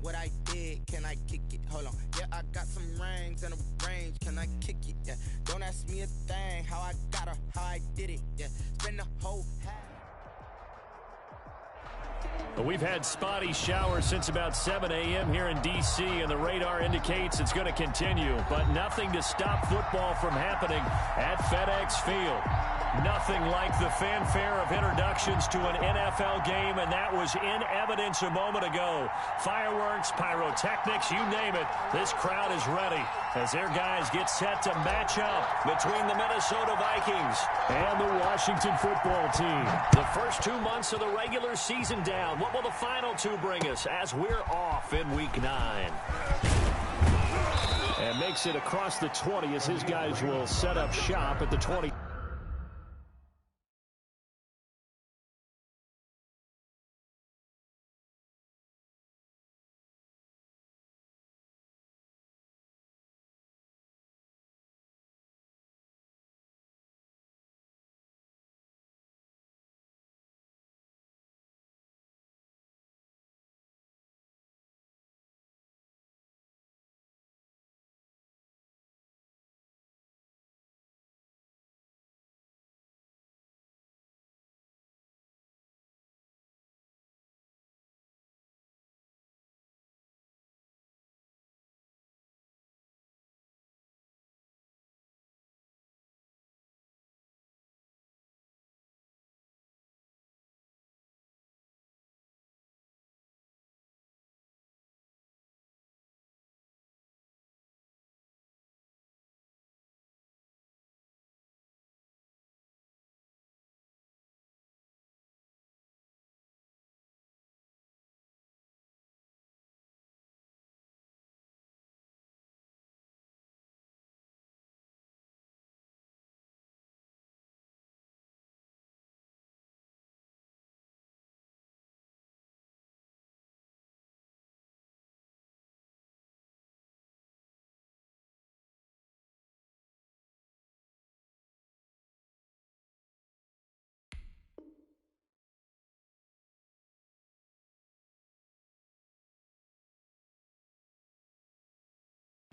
what I did, can I kick it? Hold on, yeah, I got some rings and a range, can I kick it? Yeah, don't ask me a thing, how I got her, how I did it. Yeah, spend the whole half. But we've had spotty showers since about 7 a.m. here in D.C., and the radar indicates it's going to continue. But nothing to stop football from happening at FedEx Field. Nothing like the fanfare of introductions to an NFL game, and that was in evidence a moment ago. Fireworks, pyrotechnics, you name it. This crowd is ready as their guys get set to match up between the Minnesota Vikings and the Washington football team. The first 2 months of the regular season down. What will the final two bring us as we're off in Week 9? And makes it across the 20 as his guys will set up shop at the 20.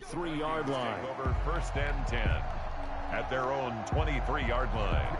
Three-yard line. Over 1st and 10 at their own 23-yard line.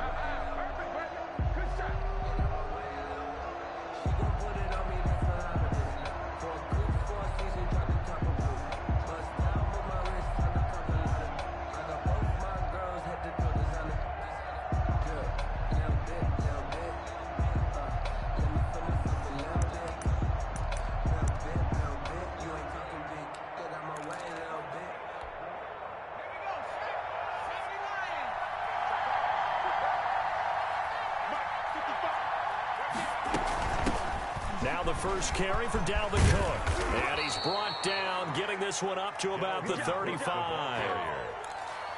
Now the first carry for Dalvin Cook. And he's brought down, getting this one up to about the 35.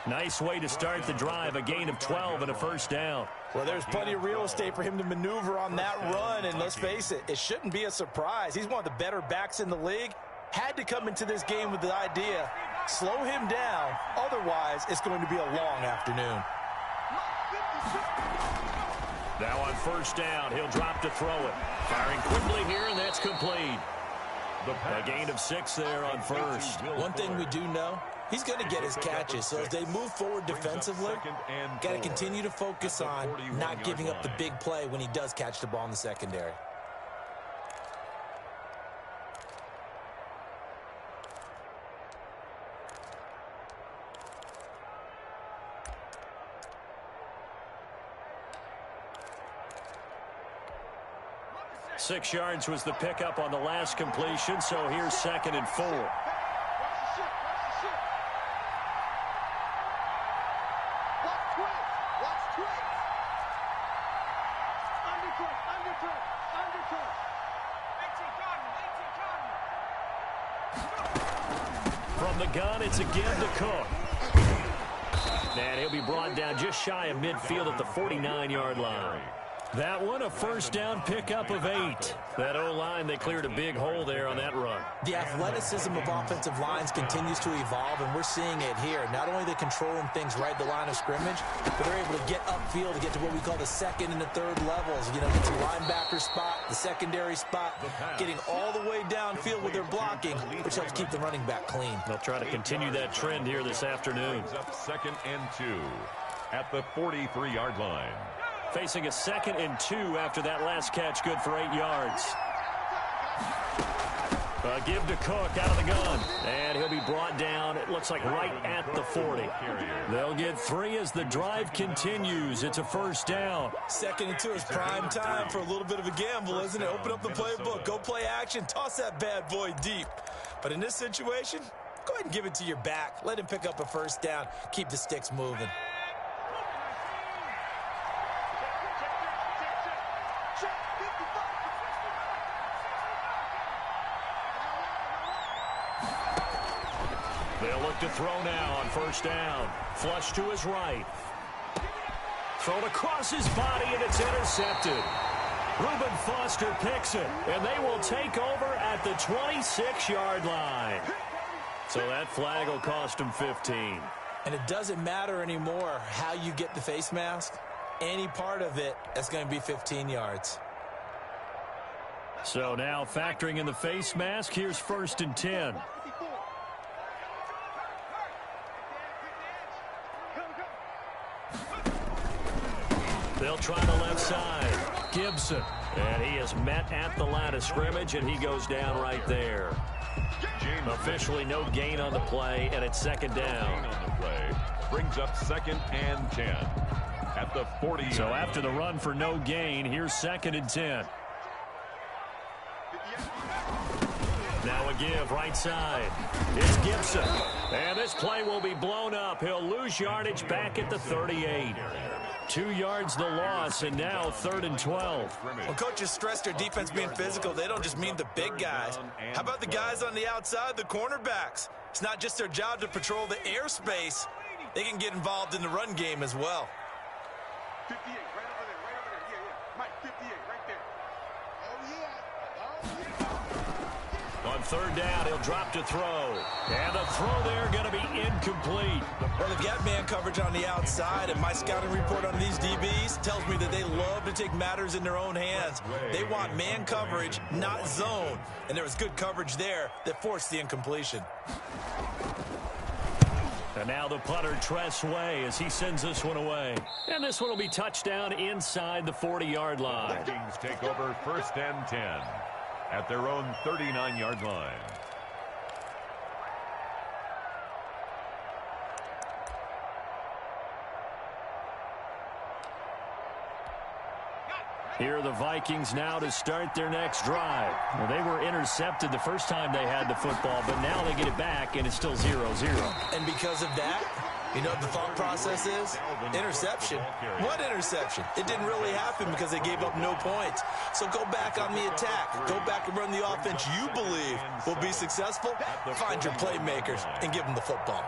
Nice way to start the drive, a gain of 12 and a first down. Well, there's plenty of real estate for him to maneuver on that run, and let's face it, it shouldn't be a surprise. He's one of the better backs in the league. Had to come into this game with the idea, slow him down, otherwise it's going to be a long afternoon. Now on first down, he'll drop to throw it. Firing quickly here, and that's complete. A gain of 6 there on first. One thing we do know, he's going to get his catches. So as they move forward defensively, got to continue to focus on not giving up the big play when he does catch the ball in the secondary. Six yards was the pickup on the last completion, so here's 2nd and 4. From the gun, it's again to Cook. And he'll be brought down just shy of midfield at the 49-yard line. That one, a first down pickup of 8. That O-line, they cleared a big hole there on that run. The athleticism of offensive lines continues to evolve, and we're seeing it here. Not only are they controlling things right at the line of scrimmage, but they're able to get upfield to get to what we call the second and the third levels. You know, get to linebacker spot, the secondary spot, getting all the way downfield with their blocking, which helps keep the running back clean. They'll try to continue that trend here this afternoon. Up 2nd and 2 at the 43-yard line. Facing a 2nd and 2 after that last catch, good for 8 yards. Give to Cook out of the gun, and he'll be brought down, it looks like right at the 40. They'll get 3 as the drive continues. It's a first down. 2nd and 2 is prime time for a little bit of a gamble, isn't it? Open up the playbook, go play action, toss that bad boy deep. But in this situation, go ahead and give it to your back. Let him pick up a first down, keep the sticks moving. They'll look to throw now on first down. Flush to his right. Thrown across his body, and it's intercepted. Reuben Foster picks it, and they will take over at the 26-yard line. So that flag will cost him 15. And it doesn't matter anymore how you get the face mask. Any part of it, that's going to be 15 yards. So now factoring in the face mask, here's 1st and 10. They'll try the left side. Gibson. And he is met at the line of scrimmage, and he goes down right there. Officially no gain on the play, and it's 2nd down. On the play brings up 2nd and 10 at the 40. So after the run for no gain, here's 2nd and 10. Now a give right side. It's Gibson. And this play will be blown up. He'll lose yardage back at the 38. 2 yards the loss, and now 3rd and 12. When coaches stress their defense being physical, they don't just mean the big guys. How about the guys on the outside, the cornerbacks? It's not just their job to patrol the airspace. They can get involved in the run game as well. 58, right over there, yeah. Mike, 58, right there. On 3rd down, he'll drop to throw. And the throw there going to be incomplete. Well, they've got man coverage on the outside, and my scouting report on these DBs tells me that they love to take matters in their own hands. They want man coverage, not zone. And there was good coverage there that forced the incompletion. And now the punter, Tress Way, as he sends this one away. And this one will be touchdown inside the 40-yard line. Vikings take over 1st and 10 at their own 39-yard line. Here are the Vikings now to start their next drive. Well, they were intercepted the first time they had the football, but now they get it back, and it's still 0-0. And because of that, you know what the thought process is? Interception. What interception? It didn't really happen because they gave up no points. So go back on the attack. Go back and run the offense you believe will be successful. Find your playmakers and give them the football.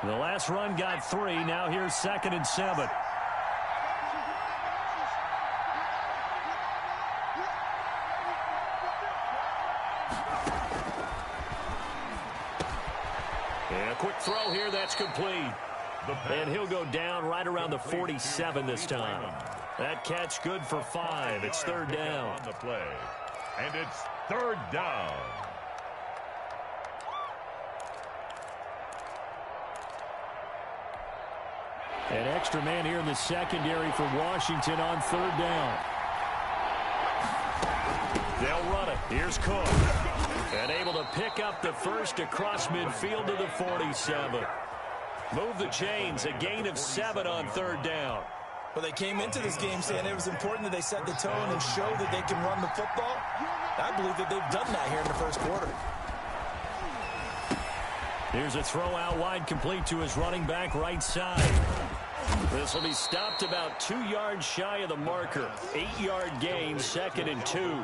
The last run got 3. Now here's 2nd and 7. Quick throw here, that's complete. And he'll go down right around the 47 this time. That catch good for 5. It's 3rd down. On the play. And it's 3rd down. An extra man here in the secondary for Washington on 3rd down. They'll run it. Here's Cook. And able to pick up the first across midfield to the 47. Move the chains. A gain of 7 on 3rd down. Well, they came into this game saying it was important that they set the tone and show that they can run the football. I believe that they've done that here in the first quarter. Here's a throw out wide, complete to his running back right side. This will be stopped about 2 yards shy of the marker. 8-yard gain, 2nd and 2.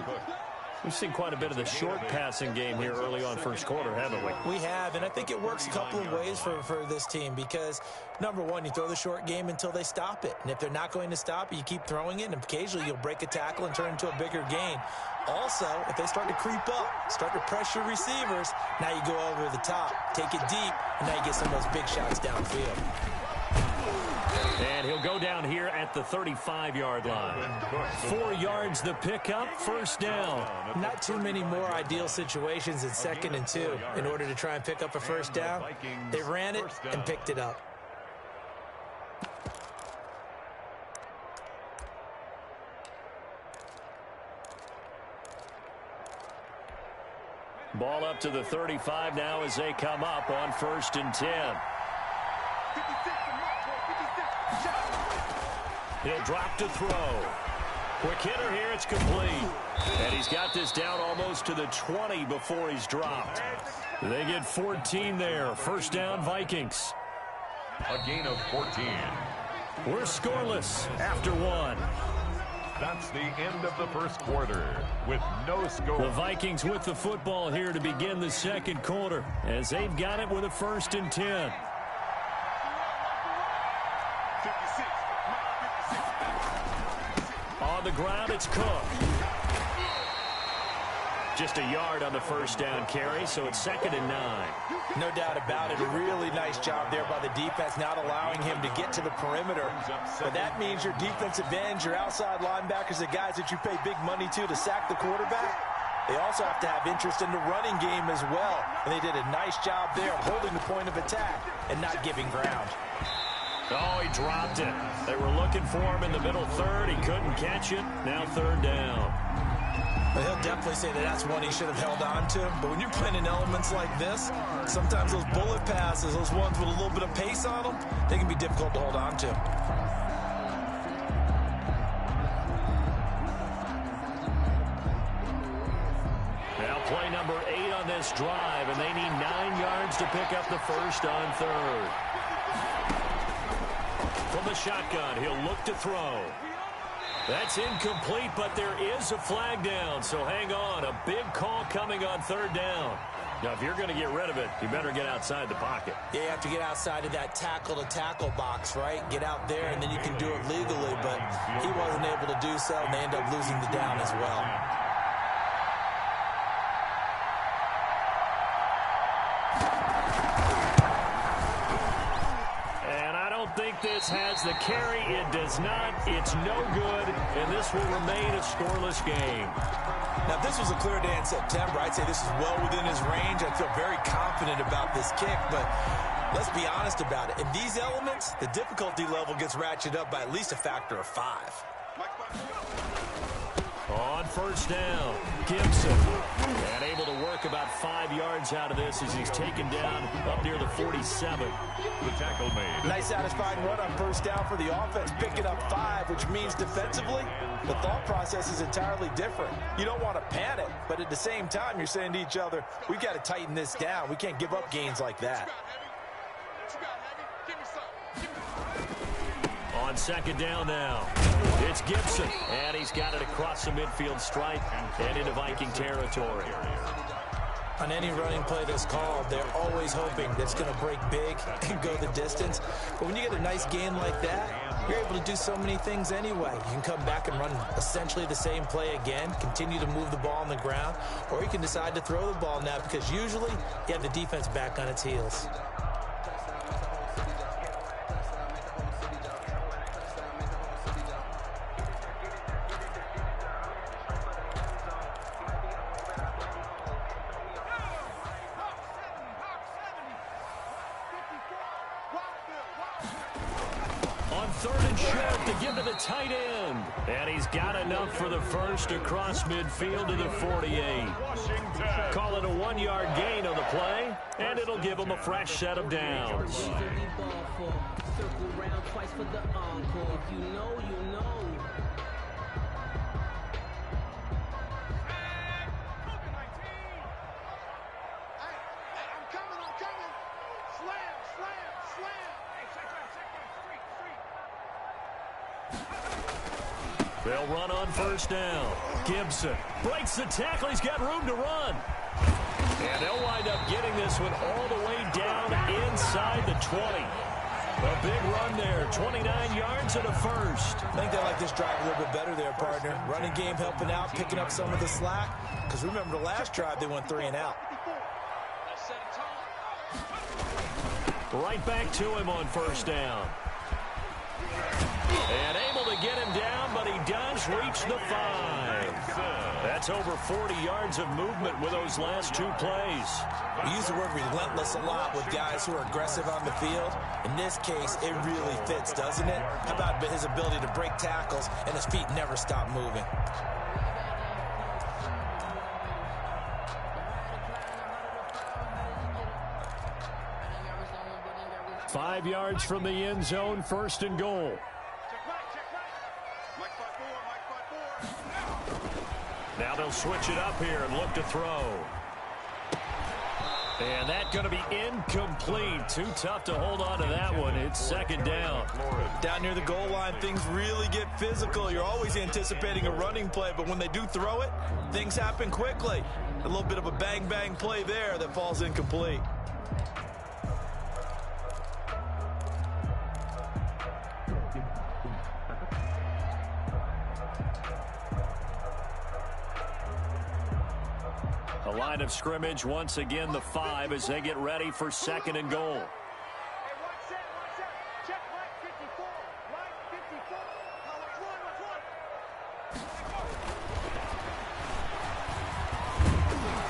We've seen quite a bit of the short passing game here early on first quarter, haven't we? We have, and I think it works a couple of ways for this team because, number one, you throw the short game until they stop it. And if they're not going to stop it, you keep throwing it, and occasionally you'll break a tackle and turn into a bigger gain. Also, if they start to creep up, start to pressure receivers, now you go over the top, take it deep, and now you get some of those big shots downfield. And he'll go down here at the 35-yard line. 4 yards the pickup, first down. Not too many more ideal situations in 2nd and 2 in order to try and pick up a first down. They ran it and picked it up. Ball up to the 35 now as they come up on 1st and 10. He'll drop to throw. Quick hitter here, it's complete. And he's got this down almost to the 20 before he's dropped. They get 14 there. First down, Vikings. A gain of 14. We're scoreless after 1. That's the end of the first quarter with no score. The Vikings with the football here to begin the second quarter as they've got it with a 1st and 10. On the ground, it's Cook. Just a yard on the first down carry, so it's 2nd and 9. No doubt about it. A really nice job there by the defense, not allowing him to get to the perimeter. But that means your defensive ends, your outside linebackers, the guys that you pay big money to sack the quarterback, they also have to have interest in the running game as well. And they did a nice job there of holding the point of attack and not giving ground. Oh, he dropped it. They were looking for him in the middle third. He couldn't catch it. Now 3rd down. But he'll definitely say that that's one he should have held on to. But when you're playing in elements like this, sometimes those bullet passes, those ones with a little bit of pace on them, they can be difficult to hold on to. Now play number 8 on this drive, and they need 9 yards to pick up the first on 3rd. From the shotgun, he'll look to throw. That's incomplete, but there is a flag down, so hang on. A big call coming on 3rd down. Now, if you're going to get rid of it, you better get outside the pocket. Yeah, you have to get outside of that tackle-to-tackle box, right? Get out there, and then you can do it legally, but he wasn't able to do so, and they end up losing the down as well. Think this has the carry. It does not. It's no good, and this will remain a scoreless game. Now, if this was a clear day in September, I'd say this is well within his range. I feel very confident about this kick, but let's be honest about it. In these elements, the difficulty level gets ratcheted up by at least a factor of 5. On first down, Gibson. And able to work about 5 yards out of this as he's taken down up near the 47. The tackle made. Nice satisfying run on first down for the offense, picking up 5, which means defensively, the thought process is entirely different. You don't want to panic, but at the same time, you're saying to each other, we've got to tighten this down. We can't give up gains like that. On 2nd down now, it's Gibson, and he's got it across the midfield stripe and into Viking territory. On any running play that's called, they're always hoping that it's going to break big and go the distance. But when you get a nice gain like that, you're able to do so many things anyway. You can come back and run essentially the same play again, continue to move the ball on the ground, or you can decide to throw the ball now because usually you have the defense back on its heels. Tight end, and he's got enough for the first across midfield to the 48. Call it a 1-yard gain on the play, and it'll give him a fresh set of downs. They'll run on first down. Gibson breaks the tackle. He's got room to run. And they'll wind up getting this one all the way down inside the 20. A big run there, 29 yards and a first. I think they like this drive a little bit better there, partner. Running game helping out, picking up some of the slack. Because remember the last drive, they went 3 and out. Right back to him on first down. And able to get him down, but he does reach the 5. That's over 40 yards of movement with those last 2 plays. We use the word relentless a lot with guys who are aggressive on the field. In this case, it really fits, doesn't it? How about his ability to break tackles and his feet never stop moving? Five yards from the end zone, first and goal. Now they'll switch it up here and look to throw. And that's going to be incomplete. Too tough to hold on to that one. It's second down. Down near the goal line, things really get physical. You're always anticipating a running play, but when they do throw it, things happen quickly. A little bit of a bang-bang play there that falls incomplete. The line of scrimmage, once again, the 5 as they get ready for second and goal.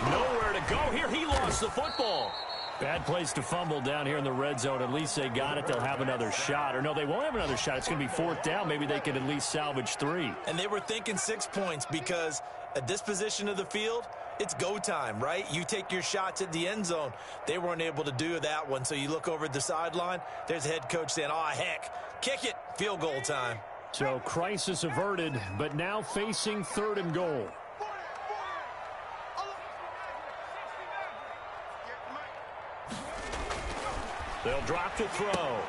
Nowhere to go here. He lost the football. Bad place to fumble down here in the red zone. At least they got it. They'll have another shot. Or no, they won't have another shot. It's going to be fourth down. Maybe they can at least salvage 3. And they were thinking 6 points because at this position of the field, it's go time, right? You take your shots at the end zone. They weren't able to do that one. So you look over at the sideline. There's the head coach saying, oh, heck, kick it. Field goal time. So crisis averted, but now facing third and goal. They'll drop to throw.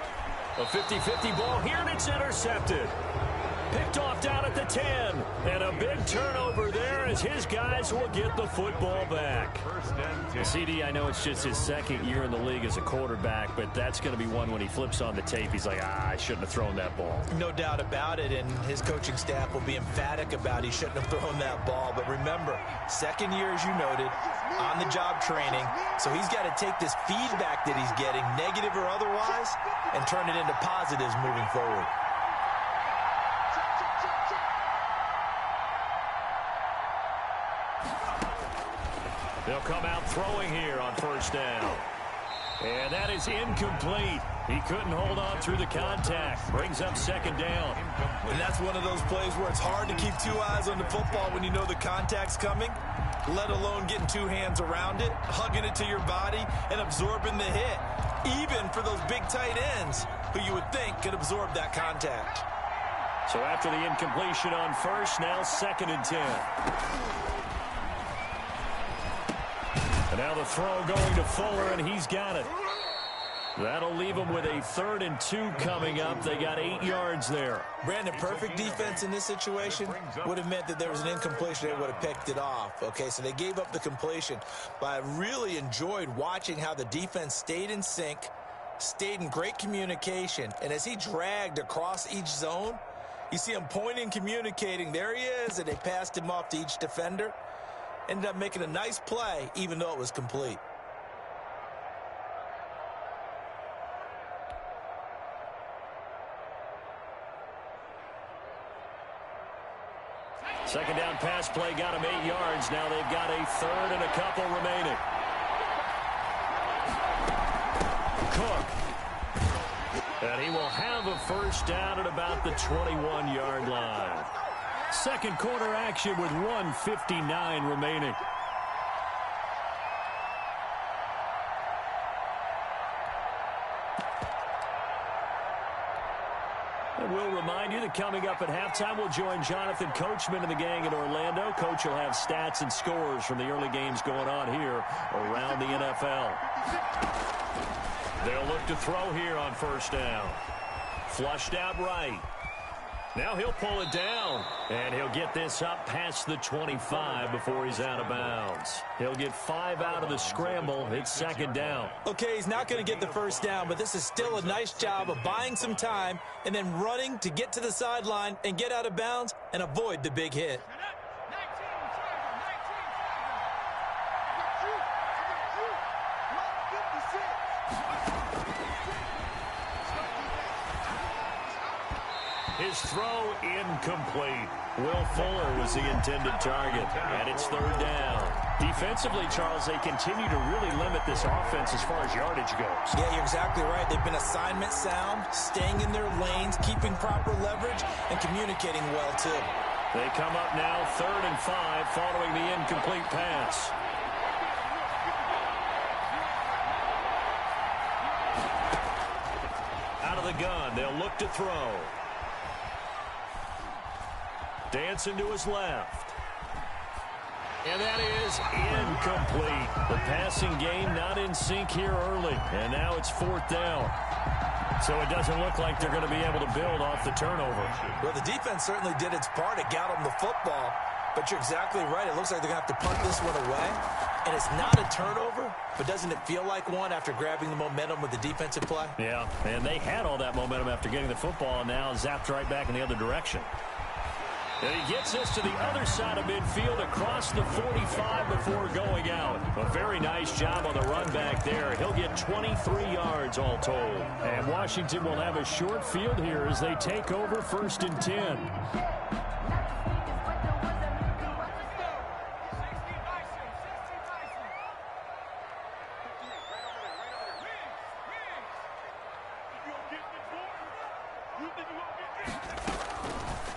A 50-50 ball here, and it's intercepted. Picked off down at the 10. And a big turnover there as his guys will get the football back. CD, I know it's just his second year in the league as a quarterback, but that's going to be one when he flips on the tape. He's like, I shouldn't have thrown that ball. No doubt about it, and his coaching staff will be emphatic about he shouldn't have thrown that ball. But remember, second year, as you noted, on-the-job training. So he's got to take this feedback that he's getting, negative or otherwise, and turn it into positives moving forward. They'll come out throwing here on first down. And that is incomplete. He couldn't hold on through the contact. Brings up second down. And that's one of those plays where it's hard to keep 2 eyes on the football when you know the contact's coming, let alone getting 2 hands around it, hugging it to your body, and absorbing the hit, even for those big tight ends who you would think could absorb that contact. So after the incompletion on first, now second and 10. And now the throw going to Fuller, and he's got it. That'll leave them with a 3rd and 2 coming up. They got 8 yards there. Brandon, perfect defense in this situation would have meant that there was an incompletion. They would have picked it off. Okay, so they gave up the completion. But I really enjoyed watching how the defense stayed in sync, stayed in great communication. And as he dragged across each zone, you see him pointing, communicating. There he is, and they passed him off to each defender. Ended up making a nice play, even though it was complete. Second down pass play got him 8 yards. Now they've got a 3rd and a couple remaining. Cook. And he will have a first down at about the 21-yard line. Second quarter action with 1:59 remaining. And we'll remind you that coming up at halftime, we'll join Jonathan Coachman and the gang in Orlando. Coach will have stats and scores from the early games going on here around the NFL. They'll look to throw here on first down. Flushed out right. Now he'll pull it down, and he'll get this up past the 25 before he's out of bounds. He'll get 5 out of the scramble. It's second down. Okay, he's not going to get the first down, but this is still a nice job of buying some time and then running to get to the sideline and get out of bounds and avoid the big hit. His throw incomplete. Will Fuller was the intended target, and it's third down. Defensively, Charles, they continue to really limit this offense as far as yardage goes. Yeah, you're exactly right. They've been assignment sound, staying in their lanes, keeping proper leverage, and communicating well, too. They come up now 3rd and 5 following the incomplete pass. Out of the gun, they'll look to throw. Dancing to his left. And that is incomplete. The passing game not in sync here early. And now it's 4th down. So it doesn't look like they're going to be able to build off the turnover. Well, the defense certainly did its part. It got them the football. But you're exactly right. It looks like they're going to have to punt this one away. And it's not a turnover, but doesn't it feel like one after grabbing the momentum with the defensive play? Yeah, and they had all that momentum after getting the football, and now zapped right back in the other direction. And he gets this to the other side of midfield across the 45 before going out. A very nice job on the run back there. He'll get 23 yards all told. And Washington will have a short field here as they take over 1st and 10.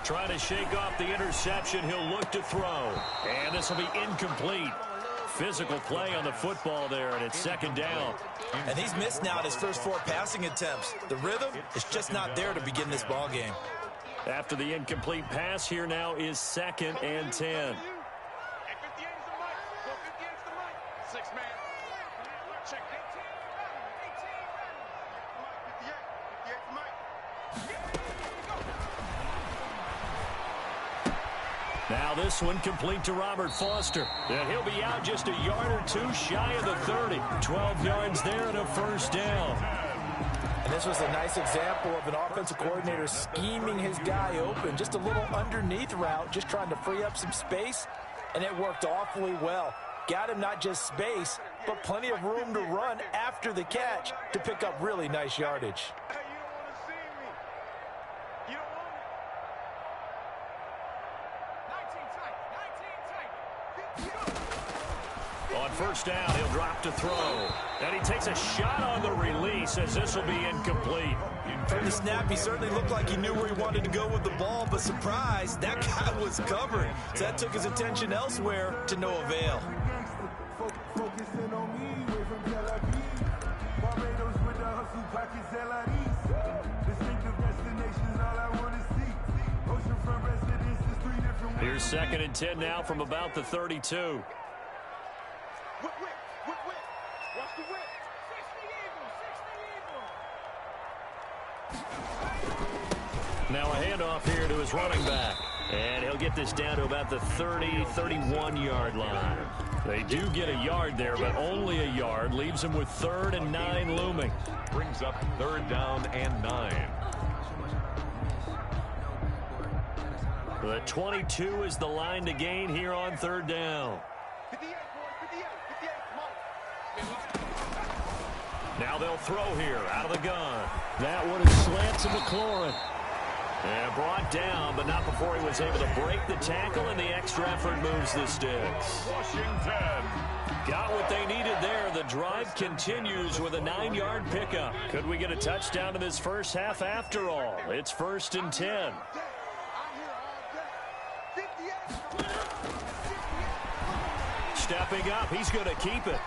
Trying to shake off the interception. He'll look to throw. And this will be incomplete. Physical play on the football there, and it's 2nd down. And he's missed now his first 4 passing attempts. The rhythm is just not there to begin this ball game. After the incomplete pass, here now is 2nd and 10. Now this one complete to Robert Foster. And he'll be out just a yard or 2 shy of the 30. 12 yards there and a 1st down. And this was a nice example of an offensive coordinator scheming his guy open. Just a little underneath route, just trying to free up some space. And it worked awfully well. Got him not just space, but plenty of room to run after the catch to pick up really nice yardage. On 1st down, he'll drop to throw. And he takes a shot on the release as this will be incomplete. From the snap, he certainly looked like he knew where he wanted to go with the ball, but surprise, that guy was covered. So that took his attention elsewhere to no avail. Here's 2nd and 10 now from about the 32. Now a handoff here to his running back. And he'll get this down to about the 30, 31-yard line. They do get a yard there, but only a yard. Leaves him with 3rd and 9 looming. Brings up 3rd down and 9. The 22 is the line to gain here on 3rd down. Now they'll throw here out of the gun. That one is slant to McLaurin. And brought down, but not before he was able to break the tackle, and the extra effort moves the sticks. Washington got what they needed there. The drive continues with a 9-yard pickup. Could we get a touchdown in this first half after all? It's 1st and 10. Stepping up, he's going to keep it.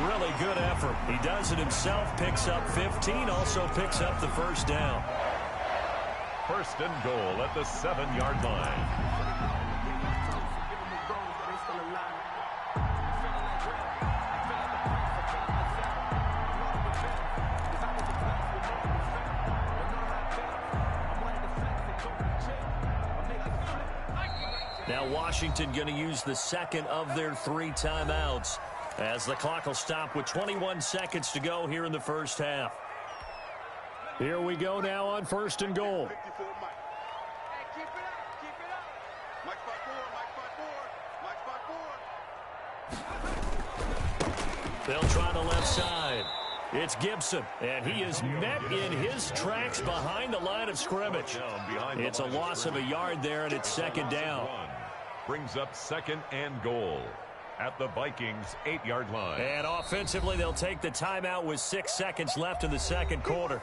Really good effort. He does it himself, picks up 15, also picks up the 1st down. 1st and goal at the 7-yard line. Now Washington going to use the second of their 3 timeouts as the clock will stop with 21 seconds to go here in the first half. Here we go now on 1st and goal. 54, Mike. Hey, keep it up, keep it up. Mike spot 4, Mike spot 4, Mike spot 4. They'll try the left side. It's Gibson, and he is met in his tracks behind the line of scrimmage. It's a loss of a yard there, and it's 2nd down. Brings up 2nd and goal at the Vikings' 8-yard line. And offensively, they'll take the timeout with 6 seconds left in the second quarter.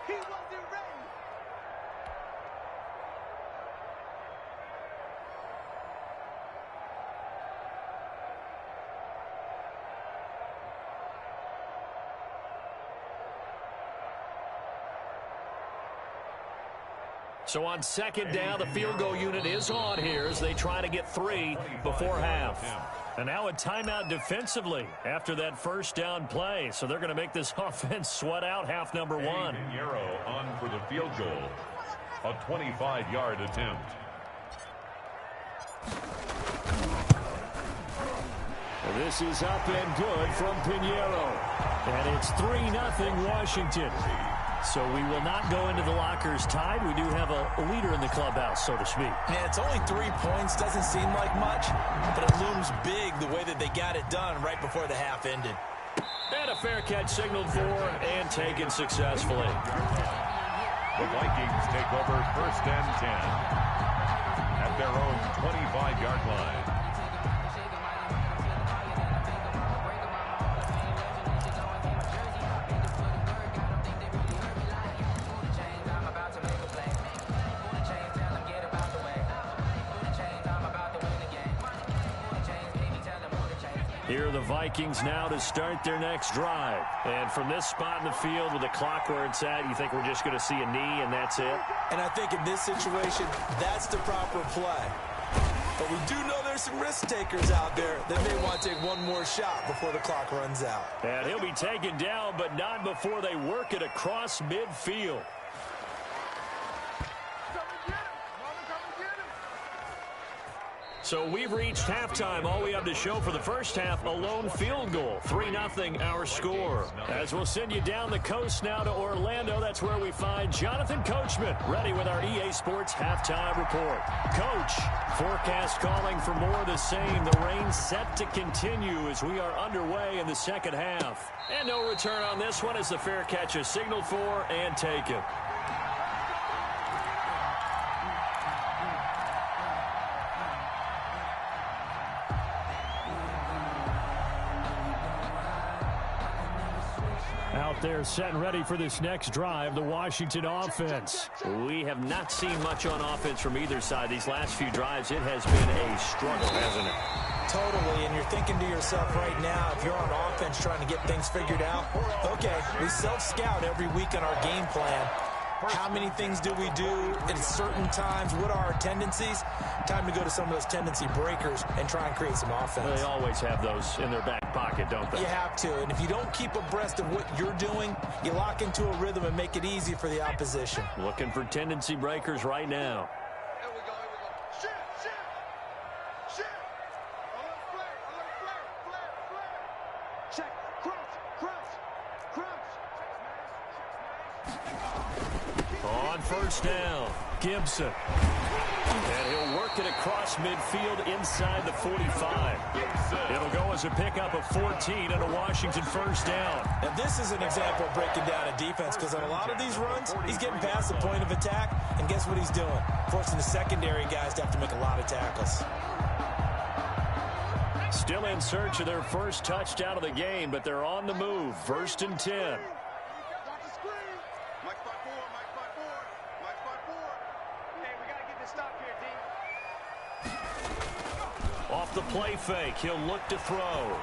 He wasn't ready. So on 2nd down, the field goal unit is on here as they try to get 3 before half. And now a timeout defensively after that 1st down play. So they're going to make this offense sweat out half number 1. Yarrow on for the field goal. A 25-yard attempt. This is up and good from Pinheiro. And it's 3-0 Washington. So we will not go into the lockers tied. We do have a leader in the clubhouse, so to speak. Yeah, it's only 3 points. Doesn't seem like much, but it looms big the way that they got it done right before the half ended. And a fair catch signaled for and taken successfully. The Vikings take over 1st and 10 at their own 25-yard line. Here are the Vikings now to start their next drive. And from this spot in the field with the clock where it's at, you think we're just going to see a knee and that's it? And I think in this situation, that's the proper play. But we do know there's some risk takers out there that may want to take one more shot before the clock runs out. And he'll be taken down, but not before they work it across midfield. So we've reached halftime. All we have to show for the first half, a lone field goal. 3-0 our score. As we'll send you down the coast now to Orlando, that's where we find Jonathan Coachman, ready with our EA Sports halftime report. Coach, forecast calling for more of the same. The rain set to continue as we are underway in the second half. And no return on this one as the fair catch is signaled for and taken. Out there set and ready for this next drive, the Washington offense. We have not seen much on offense from either side. These last few drives, it has been a struggle, hasn't it? Totally, and you're thinking to yourself right now, if you're on offense trying to get things figured out, okay, we self-scout every week on our game plan. How many things do we do in certain times? What are our tendencies? Time to go to some of those tendency breakers and try and create some offense. They always have those in their back pocket, don't they? You have to, and if you don't keep abreast of what you're doing, you lock into a rhythm and make it easy for the opposition. Looking for tendency breakers right now. Here we go, here we go. Shift. Alert flare. Check. Crouch. On 1st down, Gibson. And he'll work it across midfield inside the 45. It'll go as a pickup of 14 and a Washington 1st down. And this is an example of breaking down a defense, because on a lot of these runs, he's getting past the point of attack, and guess what he's doing? Forcing the secondary guys to have to make a lot of tackles. Still in search of their first touchdown of the game, but they're on the move. 1st and 10. Watch the screen. Mike spot 4. Hey, we got to get this stop here, D. Off the play fake, he'll look to throw.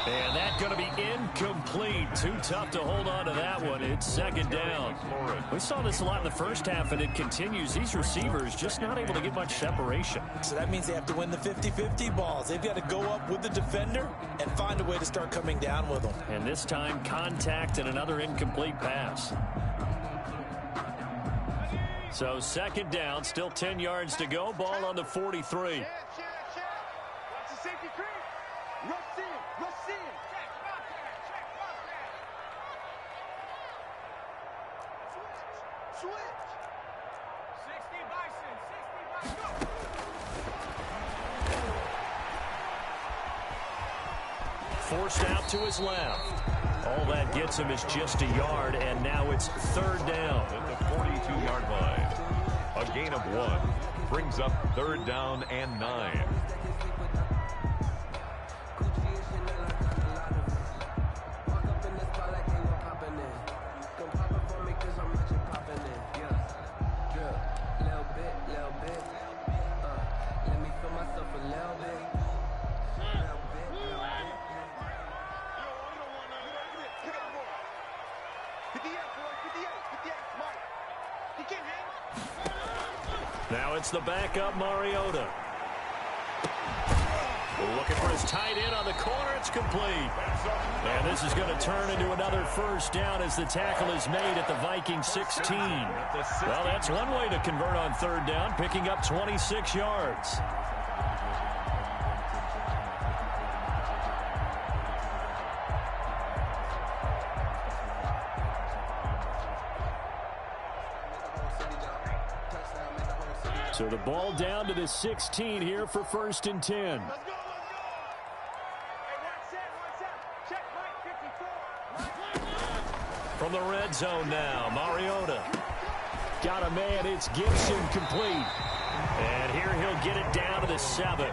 And that's going to be incomplete. Too tough to hold on to that one. It's 2nd down. We saw this a lot in the first half, and it continues. These receivers just not able to get much separation. So that means they have to win the 50-50 balls. They've got to go up with the defender and find a way to start coming down with them. And this time, contact and another incomplete pass. So second down, still 10 yards to go. Ball on the 43. Check. Watch the safety creep. Rush in. Check, rock that. Switch. 60 Bison. Go. Forced out to his left. All that gets him is just a yard, and now it's third down. At the 42-yard line. A gain of 1 brings up third down and 9. Now it's the backup, Mariota. Looking for his tight end on the corner. It's complete. And this is going to turn into another first down as the tackle is made at the Vikings 16. Well, that's one way to convert on third down, picking up 26 yards. So the ball down to the 16 here for 1st and 10. Let's go. Hey, one set. Check, Mike, 54. From the red zone now, Mariota. Got a man, it's Gibson complete. And here he'll get it down to the 7.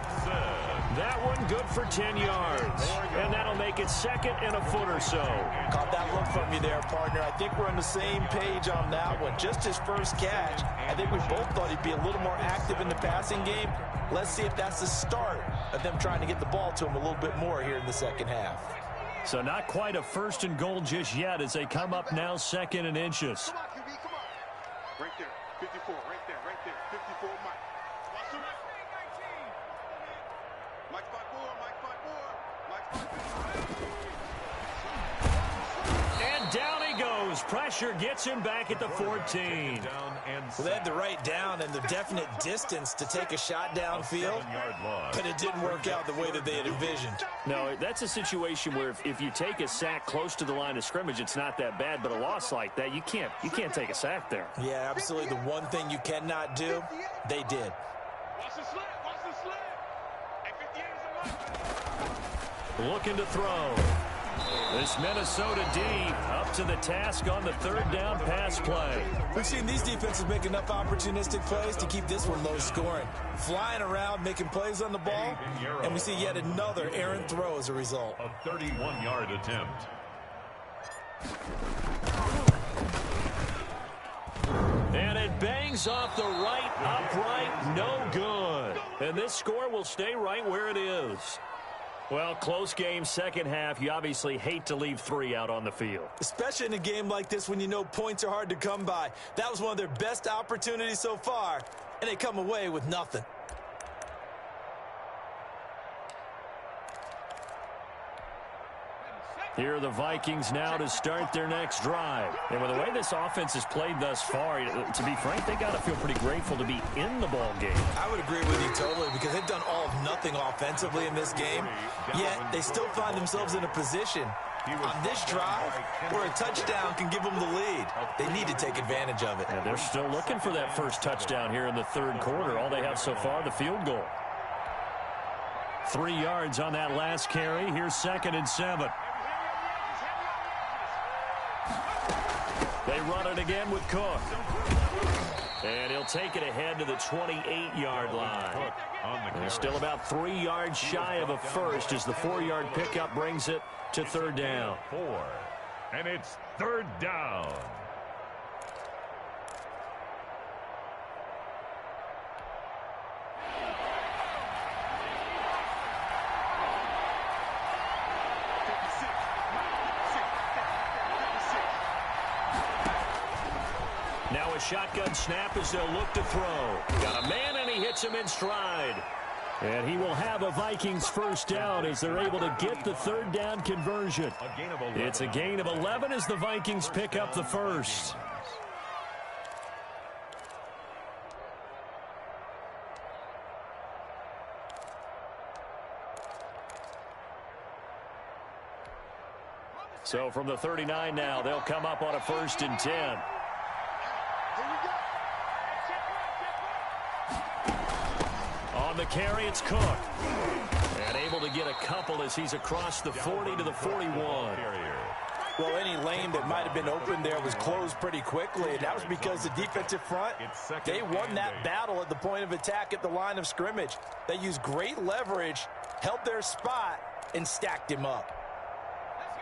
That one good for 10 yards. And that'll make it second and a foot or so. Caught that look from you there, partner. I think we're on the same page on that one. Just his first catch. I think we both thought he'd be a little more active in the passing game. Let's see if that's the start of them trying to get the ball to him a little bit more here in the second half. So not quite a 1st and goal just yet as they come up now 2nd and inches. Come on, QB, come on. Right there, 54, right there, 54, Mike. Watch the right. Mike 5-4. And down he goes. Pressure gets him back at the 14. Well, they had the right down and the definite distance to take a shot downfield, but it didn't work out the way that they had envisioned. No, that's a situation where if you take a sack close to the line of scrimmage, it's not that bad, but a loss like that, you can't take a sack there. Yeah, absolutely. The one thing you cannot do, they did. Watch the slip. Hey, 58 is a line. Looking to throw. This Minnesota D up to the task on the third down pass play. We've seen these defenses make enough opportunistic plays to keep this one low scoring. Flying around, making plays on the ball, and we see yet another errant throw as a result. A 31-yard attempt. And it bangs off the right upright, no good. And this score will stay right where it is. Well, close game, second half. You obviously hate to leave 3 out on the field. Especially in a game like this when you know points are hard to come by. That was one of their best opportunities so far, and they come away with nothing. Here are the Vikings now to start their next drive. And with the way this offense has played thus far, to be frank, they got to feel pretty grateful to be in the ball game. I would agree with you totally because they've done all of nothing offensively in this game, yet they still find themselves in a position on this drive where a touchdown can give them the lead. They need to take advantage of it. And they're still looking for that first touchdown here in the third quarter. All they have so far, the field goal. 3 yards on that last carry. Here's 2nd and 7. They run it again with Cook. And he'll take it ahead to the 28-yard line. And still about 3 yards shy of a first as the 4-yard pickup brings it to third down. 4. And it's third down. Now a shotgun snap as they'll look to throw. Got a man, and he hits him in stride. And he will have a Vikings first down as they're able to get the third down conversion. It's a gain of 11 as the Vikings pick up the first. So from the 39 now, they'll come up on a 1st and 10. On the carry, it's Cook. And able to get a couple as he's across the 40 to the 41. Well, any lane that might have been open there was closed pretty quickly, and that was because the defensive front, they won that battle at the point of attack at the line of scrimmage. They used great leverage, held their spot, and stacked him up.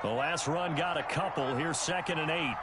The last run got a couple. Here's 2nd and 8.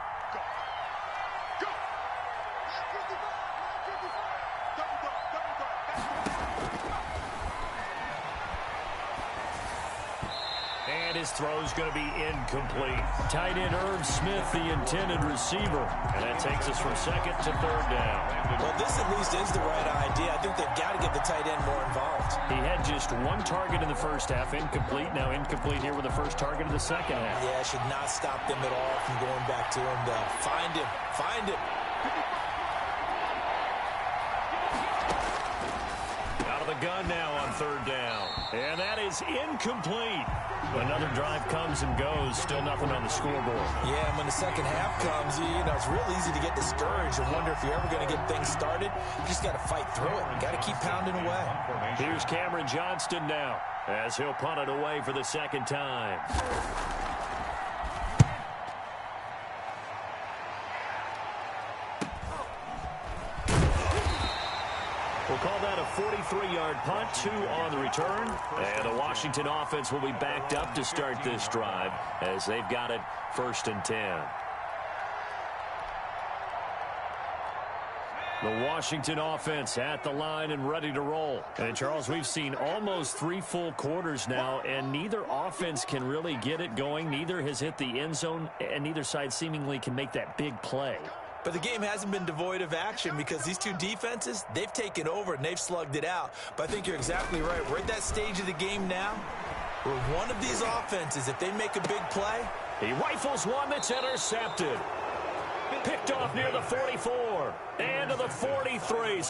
His throw's going to be incomplete. Tight end Irv Smith, the intended receiver. And that takes us from 2nd to 3rd down. Well, this at least is the right idea. I think they've got to get the tight end more involved. He had just 1 target in the first half, incomplete. Now incomplete here with the first target of the second half. Yeah, should not stop them at all from going back to him, though. Find him. Find him. Out of the gun now on 3rd down. And that is incomplete. Another drive comes and goes. Still nothing on the scoreboard. Yeah, and when the second half comes, you know, it's real easy to get discouraged and wonder if you're ever going to get things started. You just got to fight through it. You got to keep pounding away. Here's Cameron Johnston now as he'll punt it away for the 2nd time. We'll call that a 43-yard punt, 2 on the return. And the Washington offense will be backed up to start this drive as they've got it 1st and 10. The Washington offense at the line and ready to roll. And, Charles, we've seen almost 3 full quarters now, and neither offense can really get it going. Neither has hit the end zone, and neither side seemingly can make that big play. But the game hasn't been devoid of action because these two defenses, they've taken over and they've slugged it out. But I think you're exactly right. We're at that stage of the game now where one of these offenses, if they make a big play, he rifles one that's intercepted. Picked off near the 44 and to the 43.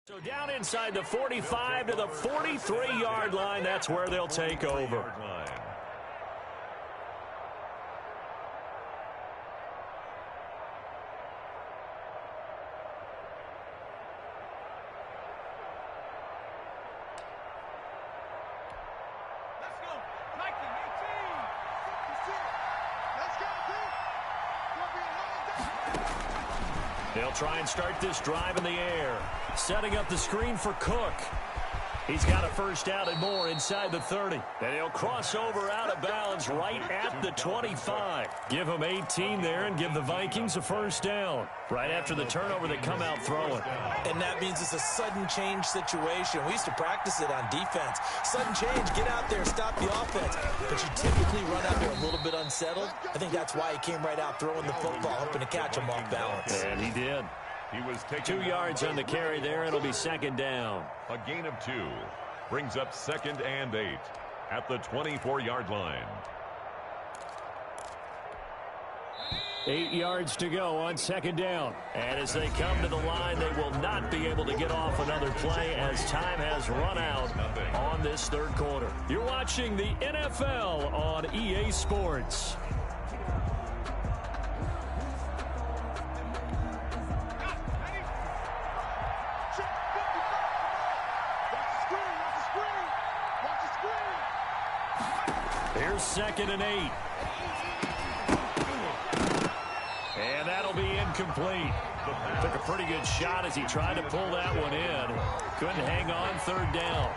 So down inside the 45 to the 43-yard line, that's where they'll take over. They'll try and start this drive in the air. Setting up the screen for Cook. He's got a first down and more inside the 30. And he'll cross over out of bounds right at the 25. Give him 18 there and give the Vikings a first down. Right after the turnover, they come out throwing. And that means it's a sudden change situation. We used to practice it on defense. Sudden change, get out there, stop the offense. But you typically run out there a little bit unsettled. I think that's why he came right out throwing the football, hoping to catch him off balance. And he did. He was 2 yards on the carry there. It'll be second down. A gain of 2 brings up 2nd and 8 at the 24-yard line. 8 yards to go on second down. And as they come to the line, they will not be able to get off another play as time has run out on this third quarter. You're watching the NFL on EA Sports. Here's 2nd and 8. And that'll be incomplete. Took a pretty good shot as he tried to pull that one in. Couldn't hang on, 3rd down.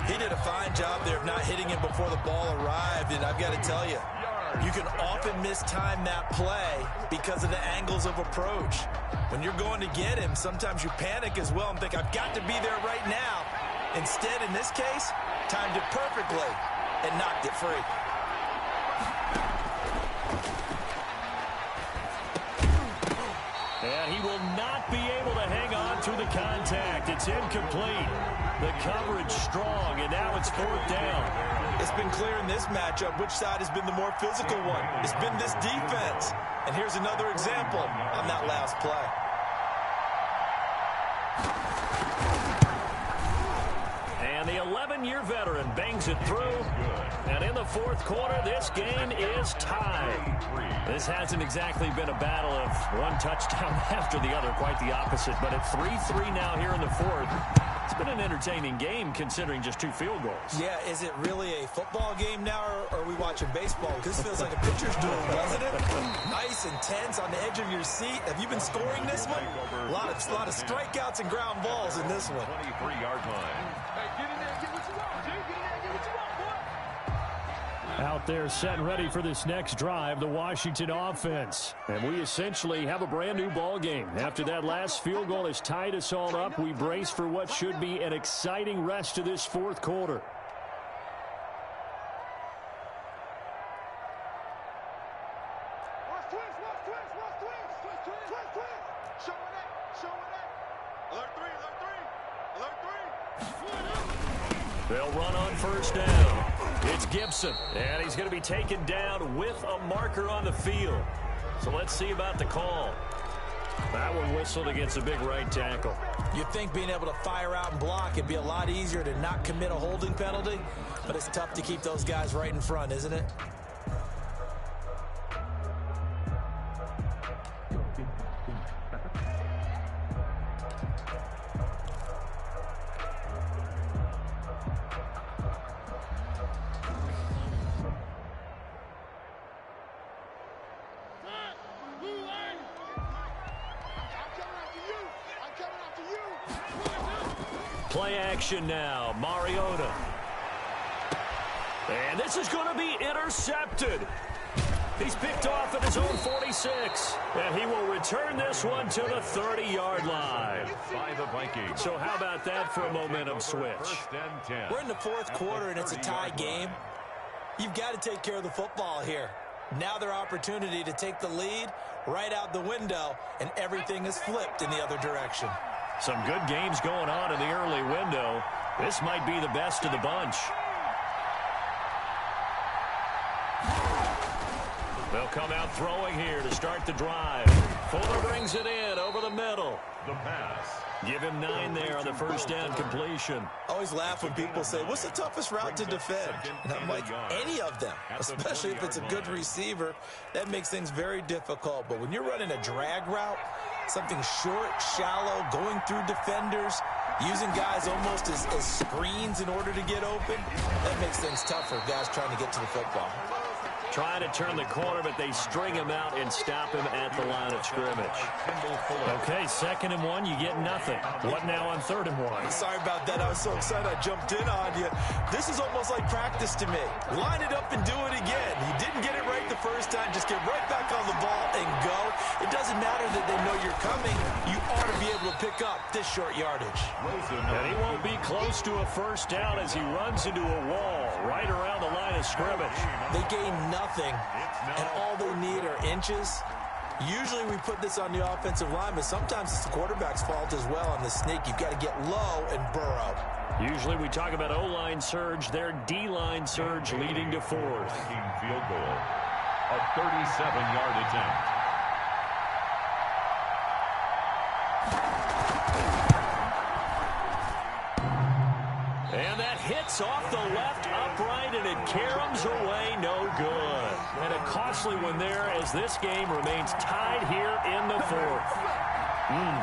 He did a fine job there of not hitting him before the ball arrived, and I've got to tell you, you can often mistime that play because of the angles of approach. When you're going to get him, sometimes you panic as well and think, I've got to be there right now. Instead, in this case, timed it perfectly and knocked it free. And he will not be able to hang on through the contact. It's incomplete. The coverage strong, and now it's 4th down. It's been clear in this matchup which side has been the more physical one. It's been this defense. And here's another example on that last play. And the 11-year veteran bangs it through. And in the 4th quarter, this game is tied. This hasn't exactly been a battle of one touchdown after the other, quite the opposite. But at 3-3 now here in the 4th, it's been an entertaining game considering just 2 field goals. Yeah, is it really a football game now, or are we watching baseball? This feels like a pitcher's duel, doesn't it? Nice and tense on the edge of your seat. Have you been scoring this one? A lot of strikeouts and ground balls in this one. 23-yard line. Hey, get in there and get what you want, G. Get in there and get what you want, boy. Out there set and ready for this next drive, the Washington offense. And we essentially have a brand new ball game. After that last field goal has tied us all up, we brace for what should be an exciting rest of this 4th quarter. Watch twist. Showing that. Alert three. They'll run on 1st down. It's Gibson, and he's going to be taken down with a marker on the field. So let's see about the call. That one whistled against a big right tackle. You'd think being able to fire out and block it'd be a lot easier to not commit a holding penalty, but it's tough to keep those guys right in front, isn't it? Play action now, Mariota. And this is going to be intercepted. He's picked off at his own 46. And he will return this one to the 30-yard line. By the Vikings. So how about that for a momentum switch? 1st and 10. We're in the 4th quarter, and it's a tie game. You've got to take care of the football here. Now their opportunity to take the lead right out the window, and everything is flipped in the other direction. Some good games going on in the early window. This might be the best of the bunch. They'll come out throwing here to start the drive. Fuller brings it in over the middle. The pass. Give him 9 there on the 1st down completion. I always laugh when people say, what's the toughest route to defend? And I'm like, any of them, especially if it's a good receiver. That makes things very difficult. But when you're running a drag route, something short, shallow, going through defenders, using guys almost as screens in order to get open, that makes things tougher, guys trying to get to the football. Trying to turn the corner, but they string him out and stop him at the line of scrimmage. Okay, 2nd and 1, you get nothing. What now on 3rd and 1? Sorry about that. I was so excited I jumped in on you. This is almost like practice to me. Line it up and do it again. You didn't get it right the first time. Just get right back on the ball and go. It doesn't matter that they know you're coming. You ought to be able to pick up this short yardage. And he won't be close to a 1st down as he runs into a wall right around the line of scrimmage. They gain nothing, and all they need are inches. Usually we put this on the offensive line, but sometimes it's the quarterback's fault as well on the sneak. You've got to get low and burrow. Usually we talk about O-line surge, their D-line surge leading to 4th. Field goal. A 37-yard attempt. And that hits off the left upright, and it caroms away, no good. And a costly one there as this game remains tied here in the 4th.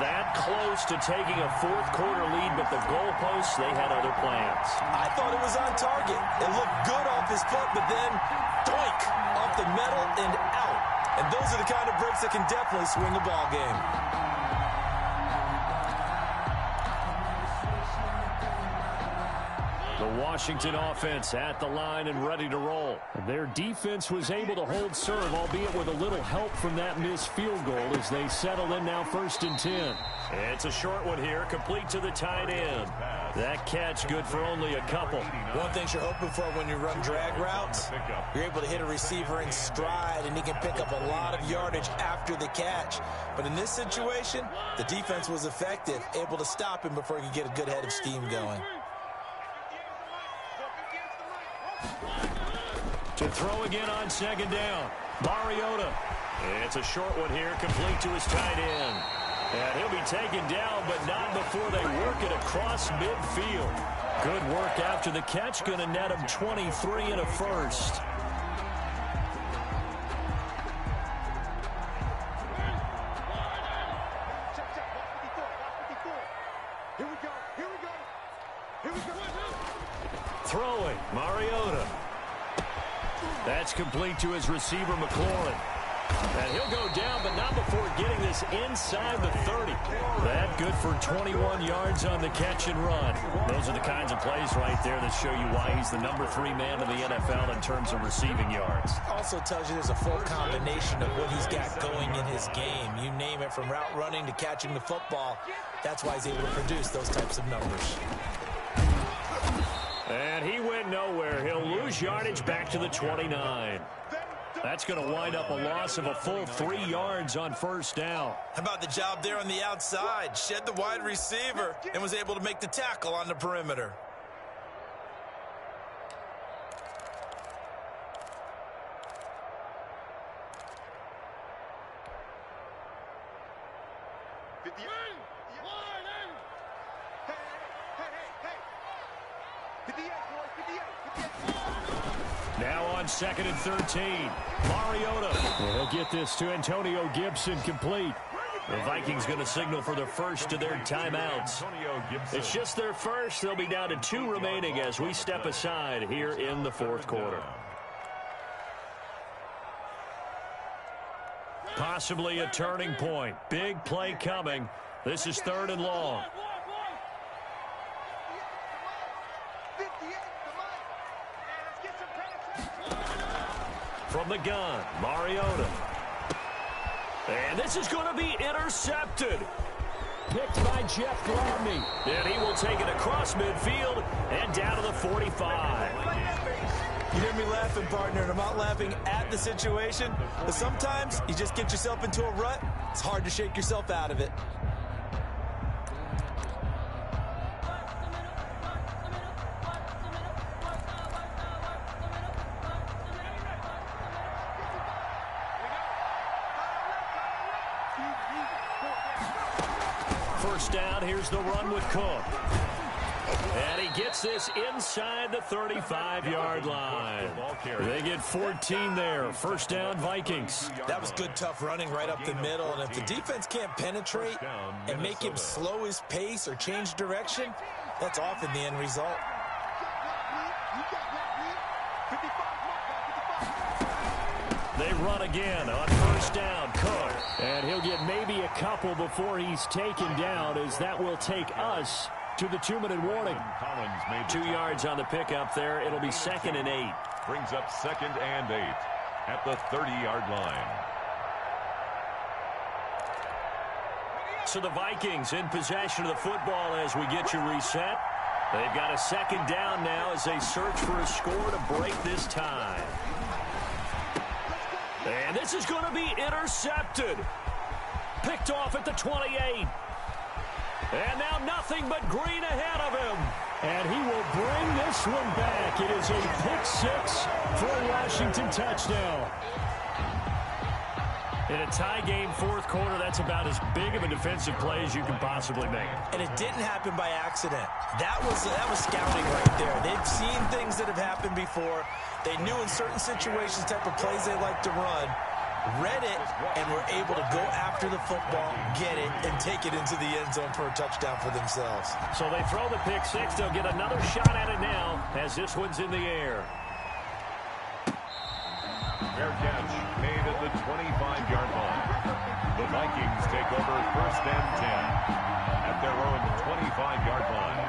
That close to taking a 4th quarter lead, but the goalposts, they had other plans. I thought it was on target. It looked good off his foot, but then doink, off the metal and out. And those are the kind of breaks that can definitely swing a ball game. The Washington offense at the line and ready to roll. Their defense was able to hold serve, albeit with a little help from that missed field goal as they settle in now 1st and 10. It's a short one here, complete to the tight end. That catch good for only a couple. One thing you're hoping for when you run drag routes, you're able to hit a receiver in stride, and he can pick up a lot of yardage after the catch. But in this situation, the defense was effective, able to stop him before he could get a good head of steam going. To throw again on 2nd down, Mariota. It's a short one here, complete to his tight end. And he'll be taken down, but not before they work it across midfield. Good work after the catch, going to net him 23 and a first. Throwing, Mariota. That's complete to his receiver, McLaurin. And he'll go down, but not before getting this inside the 30. That good for 21 yards on the catch and run. Those are the kinds of plays right there that show you why he's the #3 man in the NFL in terms of receiving yards. Also tells you there's a full combination of what he's got going in his game. You name it, from route running to catching the football. That's why he's able to produce those types of numbers. And he went nowhere. He'll lose yardage back to the 29. That's going to wind up a loss of a full 3 yards on 1st down. How about the job there on the outside? Shed the wide receiver and was able to make the tackle on the perimeter. Now on 2nd and 13. Mariota. He'll get this to Antonio Gibson, complete. The Vikings going to signal for the first of their timeouts. It's just their first. They'll be down to 2 remaining as we step aside here in the 4th quarter. Possibly a turning point. Big play coming. This is 3rd and long. From the gun, Mariota. And this is going to be intercepted. Picked by Jeff Gladney. And he will take it across midfield and down to the 45. You hear me laughing, partner, and I'm not laughing at the situation, but sometimes you just get yourself into a rut. It's hard to shake yourself out of it. First down, here's the run with Cook. And he gets this inside the 35-yard line. They get 14 there. First down, Vikings. That was good, tough running right up the middle. And if the defense can't penetrate and make him slow his pace or change direction, that's often the end result. They run again on first down. Cook. And he'll get maybe a couple before he's taken down, as that will take us to the 2-minute warning. 2 yards on the pickup there. It'll be 2nd and 8. Brings up 2nd and 8 at the 30-yard line. So the Vikings in possession of the football as we get you reset. They've got a 2nd down now as they search for a score to break this tie. And this is going to be intercepted. Picked off at the 28. And now nothing but green ahead of him. And he will bring this one back. It is a pick-6 for a Washington touchdown. In a tie game, 4th quarter, that's about as big of a defensive play as you can possibly make. And it didn't happen by accident. That was scouting right there. They've seen things that have happened before. They knew in certain situations type of plays they like to run, read it, and were able to go after the football, get it, and take it into the end zone for a touchdown for themselves. So they throw the pick-6. They'll get another shot at it now as this one's in the air. Fair catch made at the 25-yard line. The Vikings take over 1st and 10 at their own 25-yard line.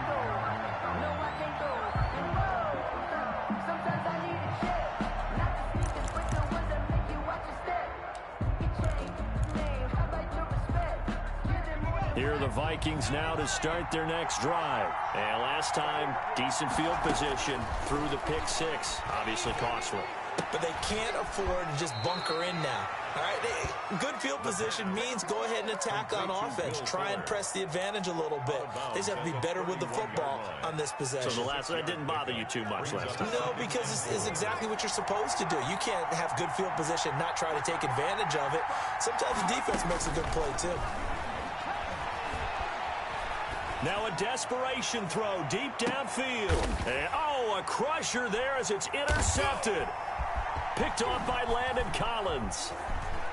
Here are the Vikings now to start their next drive. And last time, decent field position through the pick six. Obviously costly. But they can't afford to just bunker in now. All right, good field position means go ahead and attack on offense. Try and press the advantage a little bit. They just have to be better with the football on this possession. So that didn't bother you too much last time? No, because it's exactly what you're supposed to do. You can't have good field position and not try to take advantage of it. Sometimes the defense makes a good play, too. Now a desperation throw deep downfield. And, a crusher there as it's intercepted. Picked off by Landon Collins.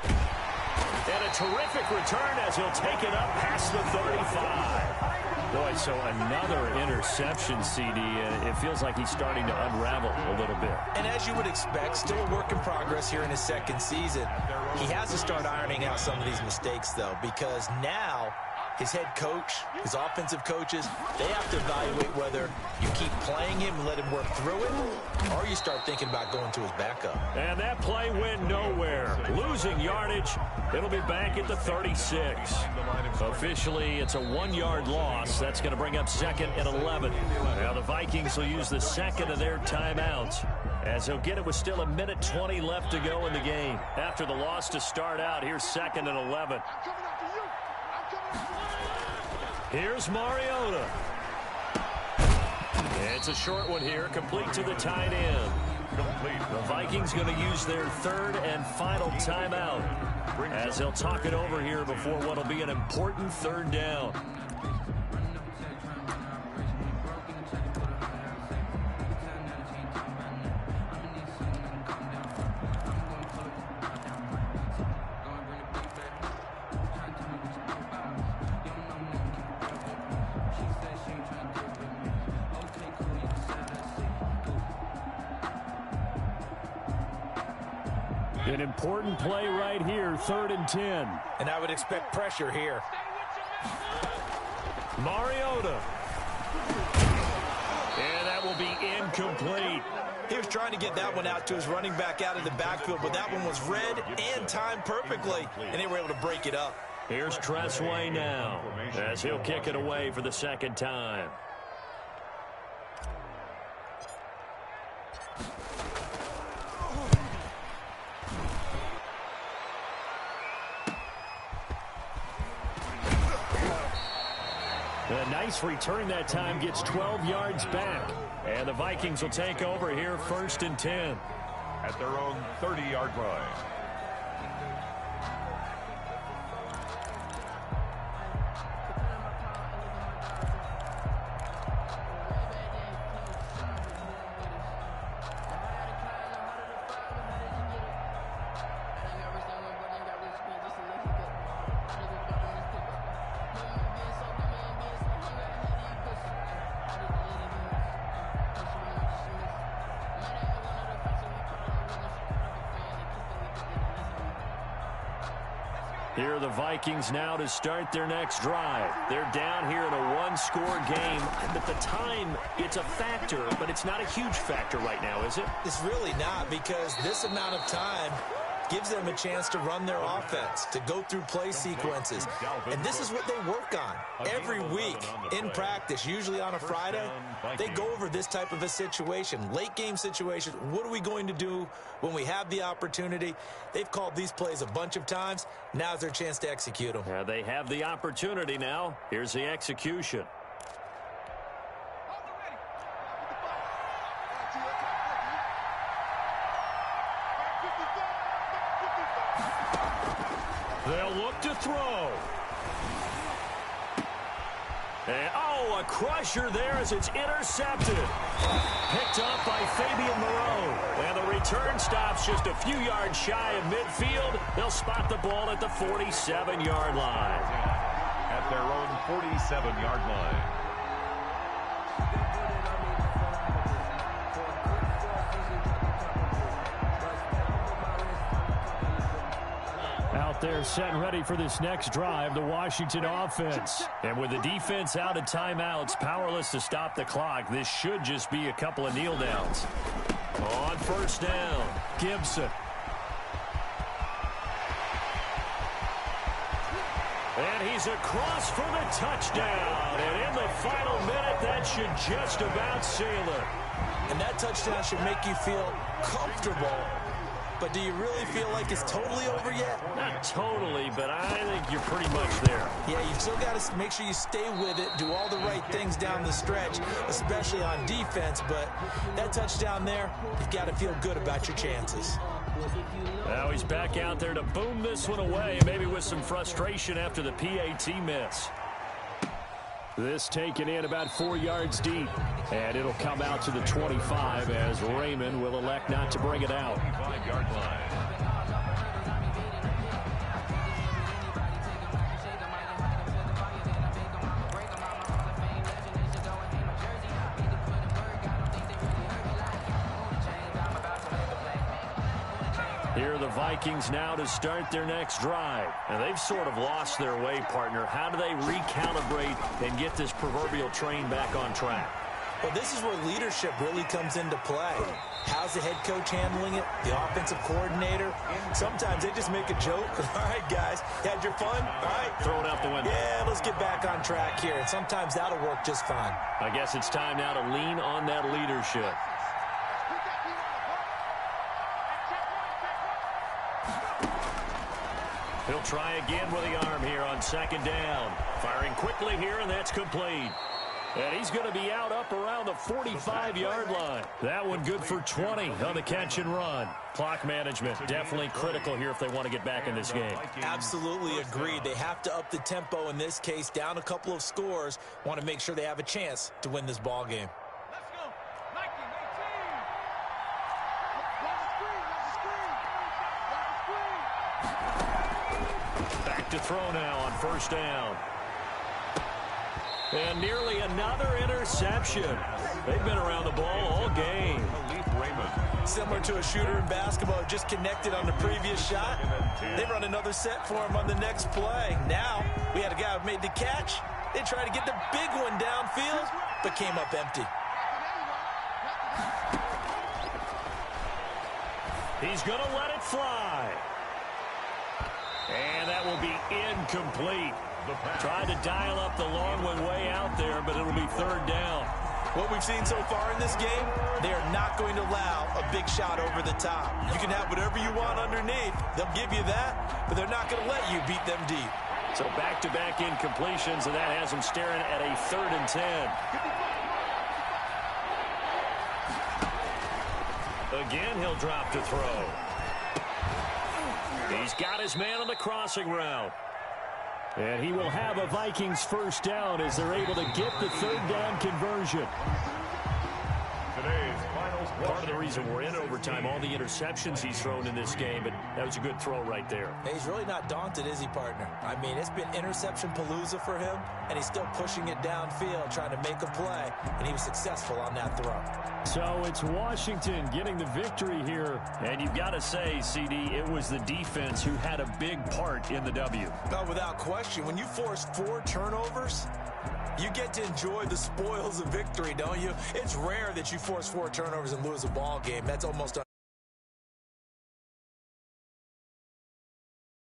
And a terrific return as he'll take it up past the 35. Boy, so another interception, CD, and it feels like he's starting to unravel a little bit. And as you would expect, still a work in progress here in his second season. He has to start ironing out some of these mistakes, though, because now his head coach, his offensive coaches, they have to evaluate whether you keep playing him and let him work through it, or you start thinking about going to his backup. And that play went nowhere. Losing yardage. It'll be back at the 36. Officially, it's a 1-yard loss. That's going to bring up 2nd and 11. Now the Vikings will use the second of their timeouts, as they'll get it with still 1:20 left to go in the game. After the loss to start out, here's 2nd and 11. Here's Mariota. It's a short one here, complete to the tight end. The Vikings going to use their 3rd and final timeout, as they'll talk it over here before what will be an important 3rd down. An important play right here, 3rd and 10. And I would expect pressure here. Mariota. And that will be incomplete. He was trying to get that one out to his running back out of the backfield, but that one was read and timed perfectly, and they were able to break it up. Here's Tressway now, as he'll kick it away for the 2nd time. A nice return that time, gets 12 yards back. And the Vikings will take over here, 1st and 10. At their own 30-yard line. Here are the Vikings now to start their next drive. They're down here in a one-score game. At the time, it's a factor, but it's not a huge factor right now, is it? It's really not, because this amount of time gives them a chance to run their offense, to go through play sequences. And this is what they work on every week in practice, usually on a Friday. They go over this type of a situation, late game situation. What are we going to do when we have the opportunity? They've called these plays a bunch of times. Now's their chance to execute them. Yeah, they have the opportunity now. Here's the execution. They'll look to throw. And, a crusher there as it's intercepted. Picked up by Fabian Moreau. And the return stops just a few yards shy of midfield. They'll spot the ball at the 47-yard line. At their own 47-yard line. Out there set and ready for this next drive, the Washington offense. And with the defense out of timeouts, powerless to stop the clock, this should just be a couple of kneel downs. On 1st down, Gibson. And he's He's across for the touchdown. And in the final minute, that should just about seal it. And that touchdown should make you feel comfortable. But do you really feel like it's totally over yet? Not totally, but I think you're pretty much there. Yeah, you've still got to make sure you stay with it, do all the right things down the stretch, especially on defense. But that touchdown there, you've got to feel good about your chances. Now he's back out there to boom this one away, maybe with some frustration after the PAT miss. This taken in about 4 yards deep, and it'll come out to the 25 as Raymond will elect not to bring it out. 25-yard line. Here are the Vikings now to start their next drive. And they've sort of lost their way, partner. How do they recalibrate and get this proverbial train back on track? Well, this is where leadership really comes into play. How's the head coach handling it? The offensive coordinator? Sometimes they just make a joke. All right, guys, you had your fun? All right. Throw it out the window. Yeah, let's get back on track here. And sometimes that'll work just fine. I guess it's time now to lean on that leadership. He'll try again with the arm here on second down. Firing quickly here, and that's complete. And he's going to be out up around the 45-yard line. That one good for 20 on the catch and run. Clock management definitely critical here if they want to get back in this game. Absolutely agreed. They have to up the tempo in this case, down a couple of scores. Want to make sure they have a chance to win this ball game. Back to throw now on first down. And nearly another interception. They've been around the ball all game. Similar to a shooter in basketball, just connected on the previous shot. They run another set for him on the next play. Now, we had a guy who made the catch. They tried to get the big one downfield, but came up empty. He's going to let it fly. And that will be incomplete. Tried to dial up the long one way out there, but it'll be third down. What we've seen so far in this game, they are not going to allow a big shot over the top. You can have whatever you want underneath. They'll give you that, but they're not going to let you beat them deep. So back-to-back incompletions, and that has them staring at a 3rd and 10. Again, he'll drop to throw. He's got his man on the crossing route. And he will have a Vikings first down as they're able to get the 3rd down conversion. Today's final Part of the reason we're in overtime, all the interceptions he's thrown in this game, but that was a good throw right there. He's really not daunted, is he, partner? I mean, it's been interception palooza for him, and he's still pushing it downfield, trying to make a play, and he was successful on that throw. So it's Washington getting the victory here, and you've got to say, CD, it was the defense who had a big part in the W. No, without question. When you force 4 turnovers, you get to enjoy the spoils of victory, don't you? It's rare that you force 4 turnovers and lose a ball game. That's almost